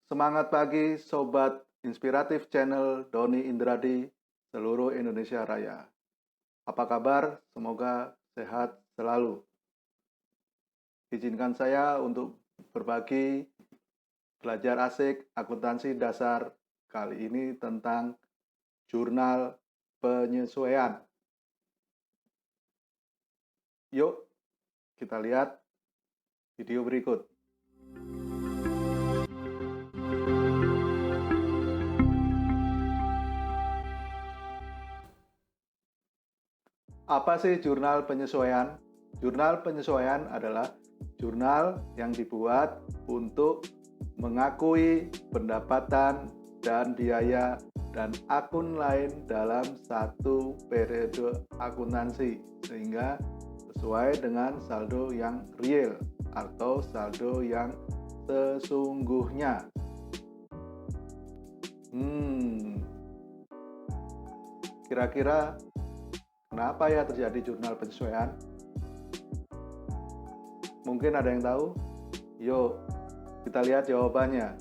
Semangat pagi Sobat Inspiratif Channel Doni Indradi seluruh Indonesia Raya. Apa kabar? Semoga sehat selalu. Izinkan saya untuk berbagi belajar asik akuntansi dasar kali ini tentang jurnal penyesuaian. Yuk kita lihat video berikut. Apa sih jurnal penyesuaian? Jurnal penyesuaian adalah jurnal yang dibuat untuk mengakui pendapatan dan biaya dan akun lain dalam satu periode akuntansi sehingga sesuai dengan saldo yang real atau saldo yang sesungguhnya. Kira-kira kenapa ya terjadi jurnal penyesuaian? Mungkin ada yang tahu? Yuk, kita lihat jawabannya.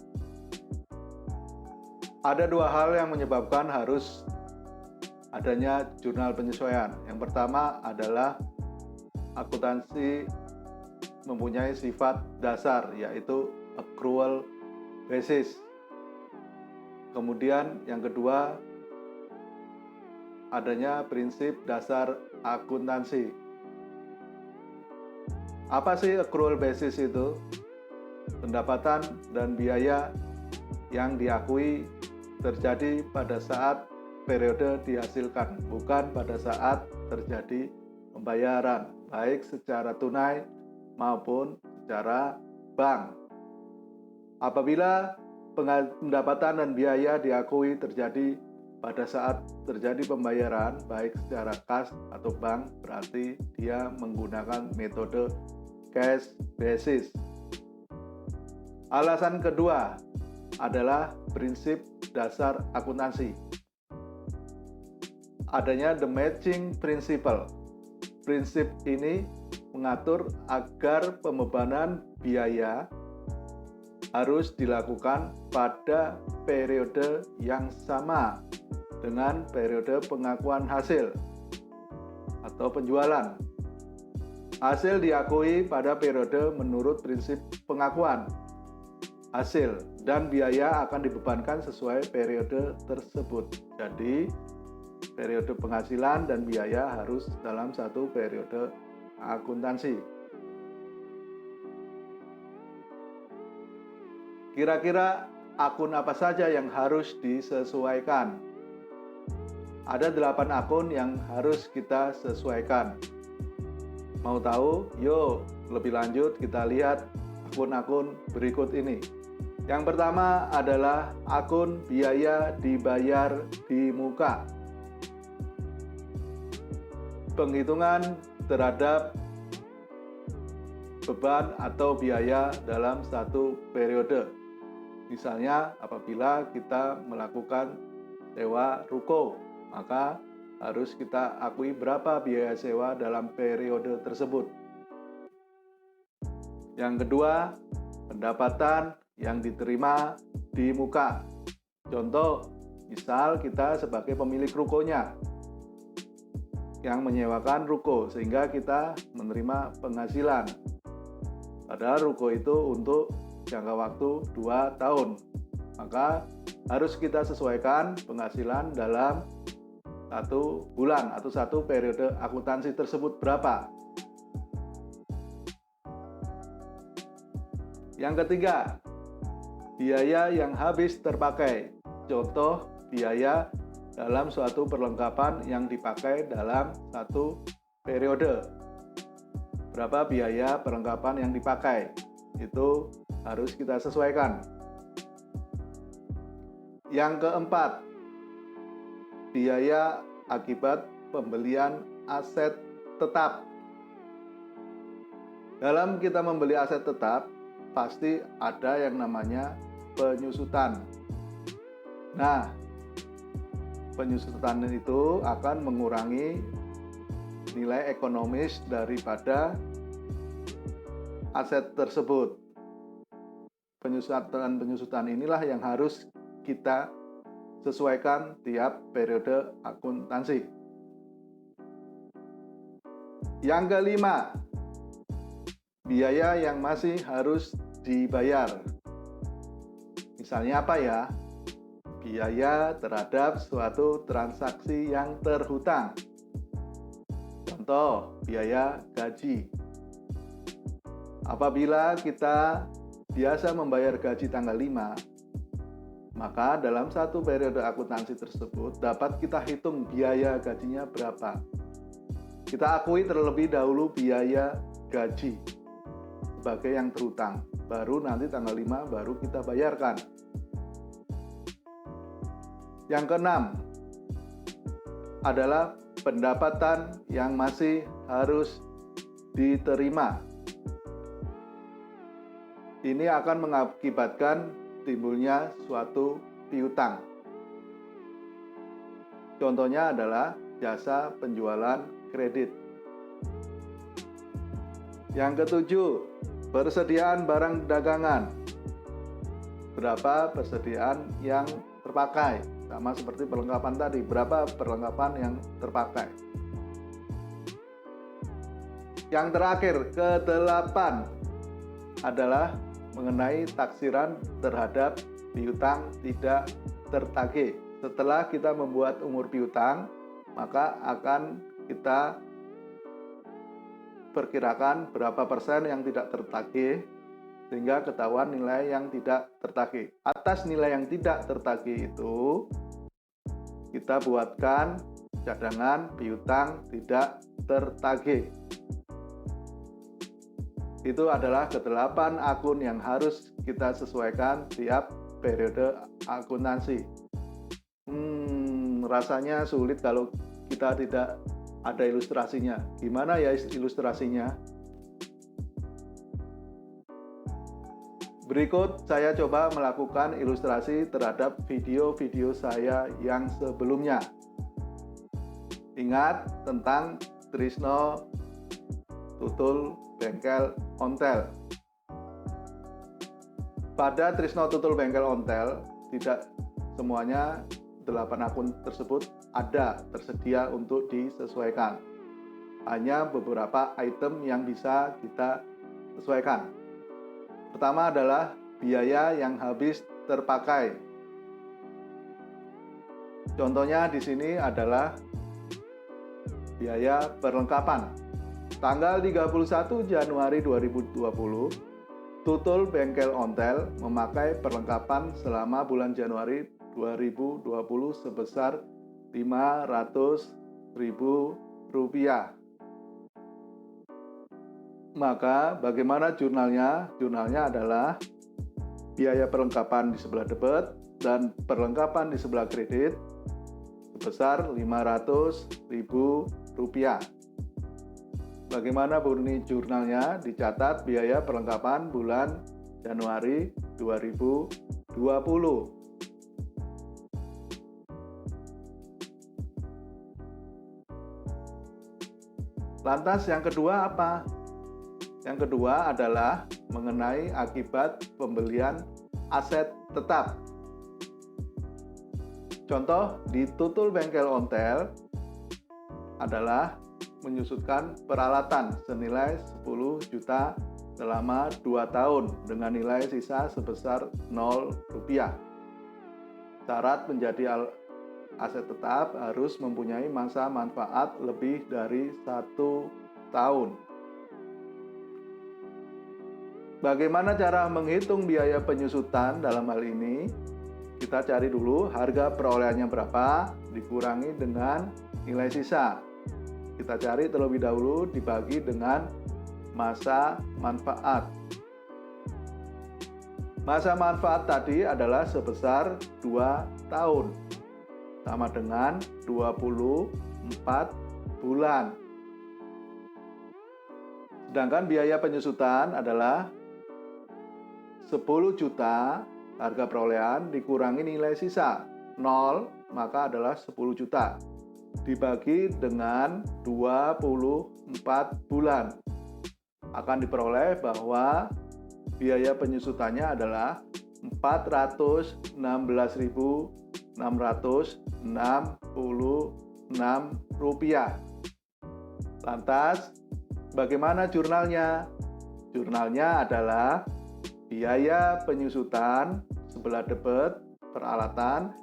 Ada dua hal yang menyebabkan harus adanya jurnal penyesuaian. Yang pertama adalah akuntansi mempunyai sifat dasar, yaitu accrual basis. Kemudian yang kedua, adanya prinsip dasar akuntansi. Apa sih accrual basis itu? Pendapatan dan biaya yang diakui terjadi pada saat periode dihasilkan, bukan pada saat terjadi pembayaran, baik secara tunai maupun secara bank. Apabila pendapatan dan biaya diakui terjadi pada saat terjadi pembayaran, baik secara kas atau bank, berarti dia menggunakan metode cash basis. Alasan kedua adalah prinsip dasar akuntansi. Adanya the matching principle. Prinsip ini mengatur agar pembebanan biaya harus dilakukan pada periode yang sama dengan periode pengakuan hasil atau penjualan. Hasil diakui pada periode menurut prinsip pengakuan hasil dan biaya akan dibebankan sesuai periode tersebut. Jadi, periode penghasilan dan biaya harus dalam satu periode akuntansi. Kira-kira akun apa saja yang harus disesuaikan? Ada 8 akun yang harus kita sesuaikan. Mau tahu? Yuk, lebih lanjut kita lihat akun-akun berikut ini. Yang pertama adalah akun biaya dibayar di muka. Penghitungan terhadap beban atau biaya dalam satu periode. Misalnya apabila kita melakukan sewa ruko, maka harus kita akui berapa biaya sewa dalam periode tersebut. Yang kedua, pendapatan yang diterima di muka. Contoh, misal kita sebagai pemilik rukonya yang menyewakan ruko sehingga kita menerima penghasilan. Padahal ruko itu untuk jangka waktu 2 tahun. Maka harus kita sesuaikan penghasilan dalam 1 bulan atau 1 periode akuntansi tersebut berapa. Yang ketiga, biaya yang habis terpakai. Contoh, biaya dalam suatu perlengkapan yang dipakai dalam 1 periode. Berapa biaya perlengkapan yang dipakai? Itu harus kita sesuaikan. Yang keempat, biaya akibat pembelian aset tetap. Dalam kita membeli aset tetap, pasti ada yang namanya penyusutan. Nah, penyusutan itu akan mengurangi nilai ekonomis daripada aset tersebut. Penyusutan inilah yang harus kita sesuaikan tiap periode akuntansi. Yang kelima, biaya yang masih harus dibayar. Misalnya apa ya? Biaya terhadap suatu transaksi yang terhutang. Contoh, biaya gaji. Apabila kita biasa membayar gaji tanggal 5, maka dalam satu periode akuntansi tersebut dapat kita hitung biaya gajinya berapa. Kita akui terlebih dahulu biaya gaji sebagai yang terhutang. Baru nanti tanggal 5 baru kita bayarkan. Yang keenam adalah pendapatan yang masih harus diterima. Ini akan mengakibatkan timbulnya suatu piutang. Contohnya adalah jasa penjualan kredit. Yang ketujuh, persediaan barang dagangan. Berapa persediaan yang terpakai? Sama seperti perlengkapan tadi, berapa perlengkapan yang terpakai? Yang terakhir, ke-8 adalah mengenai taksiran terhadap piutang tidak tertagih. Setelah kita membuat umur piutang, maka akan kita perkirakan berapa persen yang tidak tertagih, sehingga ketahuan nilai yang tidak tertagih. Atas nilai yang tidak tertagih itu, kita buatkan cadangan piutang tidak tertagih. Itu adalah ke-8 akun yang harus kita sesuaikan tiap periode akuntansi. Rasanya sulit kalau kita tidak ada ilustrasinya. Gimana ya ilustrasinya? Berikut saya coba melakukan ilustrasi terhadap video-video saya yang sebelumnya. Ingat tentang Trisno Tutul Bengkel Ontel. Pada Trisno Tutul Bengkel Ontel, tidak semuanya 8 akun tersebut ada tersedia untuk disesuaikan. Hanya beberapa item yang bisa kita sesuaikan. Pertama adalah biaya yang habis terpakai. Contohnya di sini adalah biaya perlengkapan. Tanggal 31 Januari 2020, Tutul Bengkel Ontel memakai perlengkapan selama bulan Januari 2020 sebesar Rp500.000. Maka bagaimana jurnalnya? Jurnalnya adalah biaya perlengkapan di sebelah debit dan perlengkapan di sebelah kredit sebesar Rp500.000. Bagaimana bunyi jurnalnya? Dicatat biaya perlengkapan bulan Januari 2020. Lantas yang kedua apa? Yang kedua adalah mengenai akibat pembelian aset tetap. Contoh di Tutul Bengkel Ontel adalah menyusutkan peralatan senilai 10 juta selama 2 tahun dengan nilai sisa sebesar Rp0. Syarat menjadi aset tetap harus mempunyai masa manfaat lebih dari 1 tahun. Bagaimana cara menghitung biaya penyusutan dalam hal ini? Kita cari dulu harga perolehannya berapa, dikurangi dengan nilai sisa. Kita cari terlebih dahulu dibagi dengan masa manfaat. Masa manfaat tadi adalah sebesar 2 tahun. Sama dengan 24 bulan. Sedangkan biaya penyusutan adalah 10 juta harga perolehan dikurangi nilai sisa 0, maka adalah 10 juta. Dibagi dengan 24 bulan. Akan diperoleh bahwa biaya penyusutannya adalah Rp416.666. Lantas, bagaimana jurnalnya? Jurnalnya adalah biaya penyusutan sebelah debit peralatan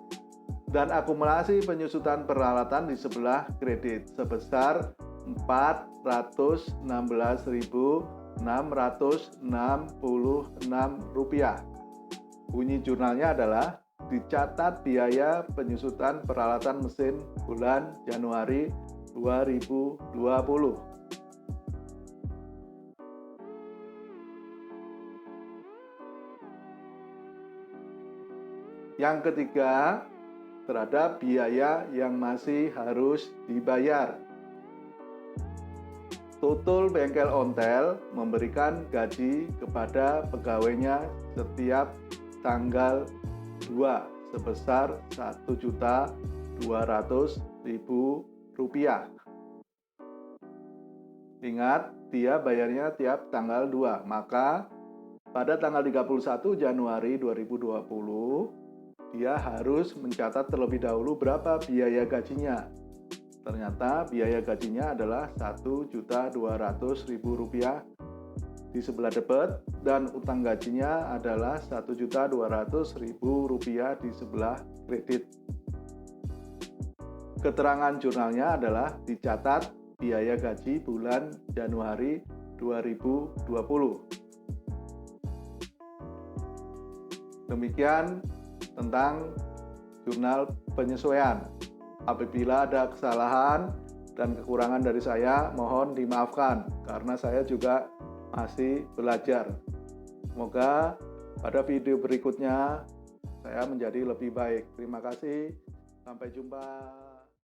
dan akumulasi penyusutan peralatan di sebelah kredit sebesar Rp416.666. Bunyi jurnalnya adalah dicatat biaya penyusutan peralatan mesin bulan Januari 2020. Yang ketiga, terhadap biaya yang masih harus dibayar. Tutul Bengkel Ontel memberikan gaji kepada pegawainya setiap tanggal 2 sebesar Rp1.200.000. Ingat, dia bayarnya tiap tanggal 2. Maka pada tanggal 31 Januari 2020 dia harus mencatat terlebih dahulu berapa biaya gajinya. Ternyata biaya gajinya adalah Rp1.200.000 di sebelah debit dan utang gajinya adalah Rp1.200.000 di sebelah kredit. Keterangan jurnalnya adalah dicatat biaya gaji bulan Januari 2020. Demikian tentang jurnal penyesuaian. Apabila ada kesalahan dan kekurangan dari saya, mohon dimaafkan karena saya juga masih belajar. Semoga pada video berikutnya saya menjadi lebih baik. Terima kasih. Sampai jumpa.